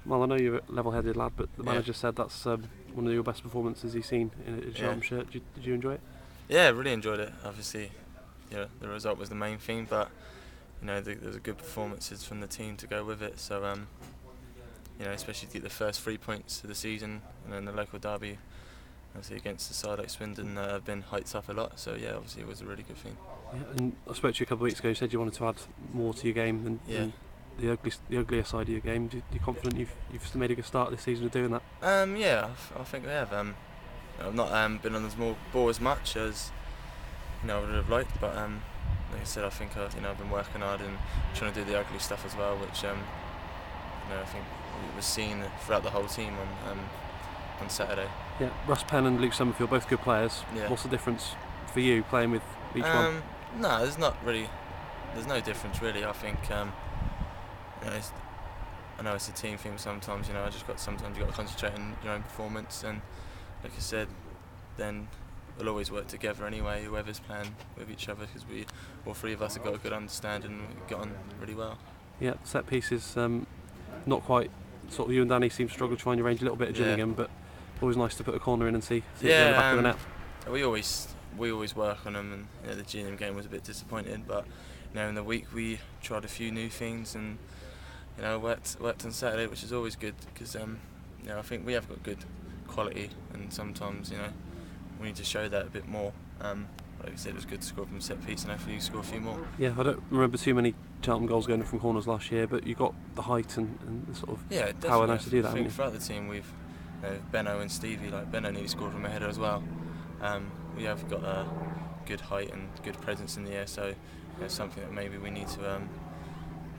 Well, I know you're a level-headed lad, but the manager said that's one of your best performances he's seen in a Cheltenham shirt. Did you enjoy it? Yeah, really enjoyed it. Obviously, the result was the main thing, but there's good performances from the team to go with it. So especially to get the first 3 points of the season, and then the local derby, obviously against the side like Swindon, have been hyped up a lot. So yeah, obviously it was a really good thing. Yeah, and I spoke to you a couple of weeks ago. You said you wanted to add more to your game than the uglier side of your game. You're confident you've made a good start this season of doing that? Yeah, I think we have. I've not been on the ball as much as I would have liked, but like I said, I think I've been working hard and trying to do the ugly stuff as well, which I think was seen throughout the whole team on Saturday. Yeah, Russ Penn and Luke Summerfield, both good players. Yeah. What's the difference for you playing with each one? No, there's no difference really. I think I know it's a team thing sometimes. Sometimes you got to concentrate on your own performance, and like I said, then we'll always work together anyway. Whoever's playing with each other, because all three of us have got a good understanding and we get on really well. Yeah, set pieces. Not quite. Sort of you and Danny seem to struggle to find your range a little bit at Gillingham, but always nice to put a corner in and see it go in the back of the net. We always work on them, and the Gillingham game was a bit disappointing, but in the week we tried a few new things and worked on Saturday, which is always good because I think we have got good quality, and sometimes we need to show that a bit more. Like I said, it was good to score from set piece, and hopefully you score a few more. Yeah, I don't remember too many Cheltenham goals going from corners last year, but you got the height and the sort of power now to do that. I think throughout the team we've Benno and Stevie, Benno nearly scored from a header as well. We have got a good height and good presence in the air, so something that maybe we need to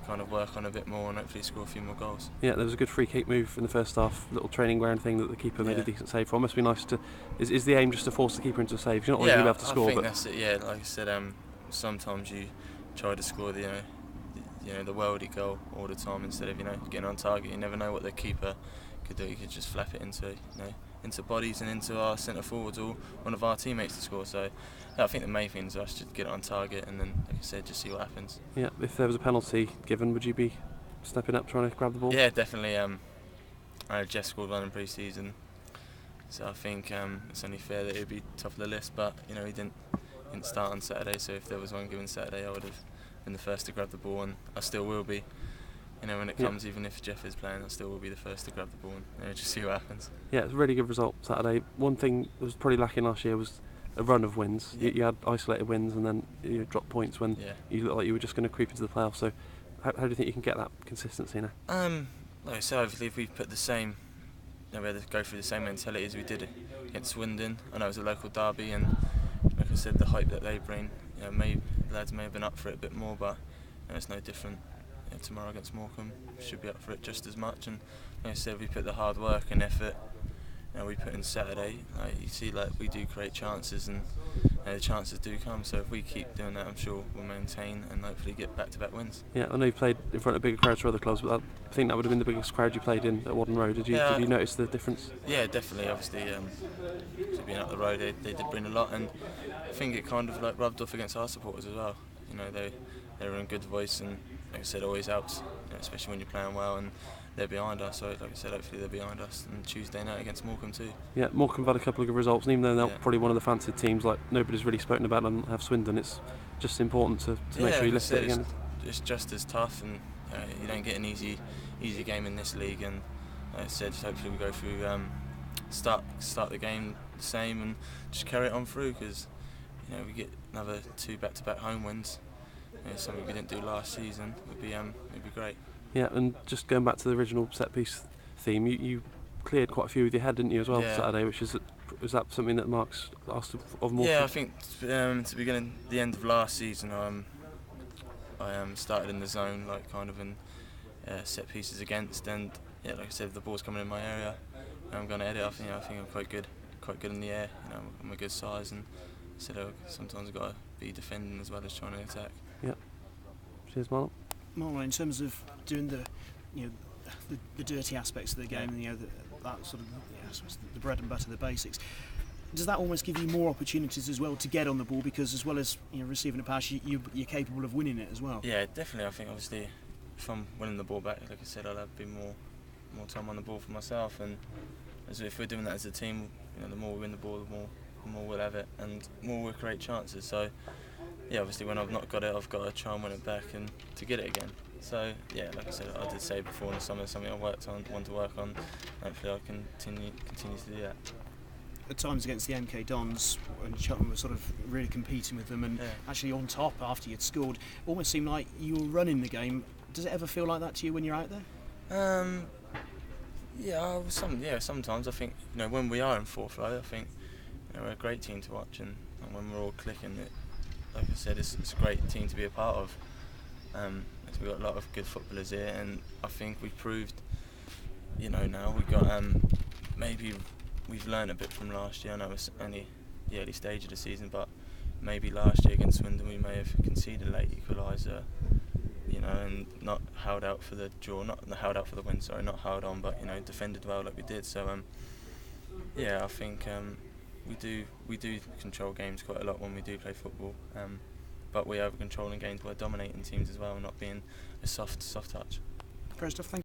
kind of work on a bit more and hopefully score a few more goals. Yeah, there was a good free kick move in the first half, little training ground thing that the keeper made a decent save for. It must be nice to. Is the aim just to force the keeper into a save? You're not always going to be able to score. I think that's it. Yeah, like I said, sometimes you try to score the worldie goal all the time instead of getting on target. You never know what the keeper could do. He could just flap it into bodies and into our centre forwards or one of our teammates to score. So I think the main thing is us to get it on target and then, like I said, just see what happens. Yeah, if there was a penalty given, would you be stepping up trying to grab the ball? Yeah, definitely. I know Jeff scored one in pre-season, so I think it's only fair that he'd be top of the list, but he didn't start on Saturday, so if there was one given Saturday I would have been the first to grab the ball, and I still will be. When it comes, even if Jeff is playing, I still will be the first to grab the ball and just see what happens. Yeah, it's a really good result Saturday. One thing that was probably lacking last year was a run of wins. You had isolated wins and then you dropped points when you looked like you were just going to creep into the playoffs. So how do you think you can get that consistency now? Like I said, obviously if we put the same, we had to go through the same mentality as we did against Swindon. I know it was a local derby, and like I said, the hype that they bring, the lads may have been up for it a bit more, but it's no different. Tomorrow against Morecambe, should be up for it just as much. And like I said, we put the hard work and effort we put in Saturday. You see, we do create chances, and the chances do come. So if we keep doing that, I'm sure we'll maintain and hopefully get back-to-back wins. Yeah, I know you've played in front of bigger crowds for other clubs, but I think that would have been the biggest crowd you played in at Wadden Road. Did you notice the difference? Yeah, definitely. Obviously, being up the road, they did bring a lot, and I think it kind of rubbed off against our supporters as well. They were in good voice, and like I said, always helps, especially when you're playing well and they're behind us. So like I said, hopefully they're behind us on Tuesday night against Morecambe too. Yeah, Morecambe had a couple of good results, and even though they're probably one of the fancied teams, nobody's really spoken about them, have Swindon, it's just important to make sure you lift it again. It's just as tough, and you don't get an easy game in this league, and like I said, hopefully we go through, start the game the same and just carry it on through, because we get another 2 back-to-back home wins. Something we didn't do last season would be great. Yeah, and just going back to the original set piece theme, you cleared quite a few with your head, didn't you, as well, Saturday? Was that something that Mark's asked of more? Yeah, I think to the end of last season, I started in the zone, in set pieces against, and like I said, if the ball's coming in my area, I'm going to head it. I think I'm quite good in the air. I'm a good size, and sometimes I've got to be defending as well as trying to attack. Yeah. Cheers, Marlon. Marlon, in terms of doing the dirty aspects of the game, and that sort of the bread and butter, the basics, does that almost give you more opportunities as well to get on the ball, because as well as receiving a pass, you're capable of winning it as well? Yeah, definitely. I think obviously if I'm winning the ball back, like I said, I'll be more time on the ball for myself. And as if we're doing that as a team, the more we win the ball, the more we'll have it, and more we'll create chances. So yeah, obviously when I've not got it, I've got to try and win it back and to get it again. So yeah, like I said, I did say before in the summer, something I want to work on. Hopefully I can continue to do that. At times against the MK Dons, when Cheltenham were sort of really competing with them and actually on top after you'd scored, it almost seemed like you were running the game. Does it ever feel like that to you when you're out there? Sometimes I think when we are in fourth row, I think we're a great team to watch, and when we're all clicking, like I said, it's a great team to be a part of. We've got a lot of good footballers here, and I think we've proved, now we've got maybe we've learned a bit from last year. I know it's only the early stage of the season, but maybe last year against Swindon we may have conceded a late equaliser, and not held out for the draw, not held out for the win. Sorry, not held on, but defended well like we did. So I think we do control games quite a lot when we do play football. But we are controlling games by dominating teams as well, and not being a soft touch. Great stuff. Thank you.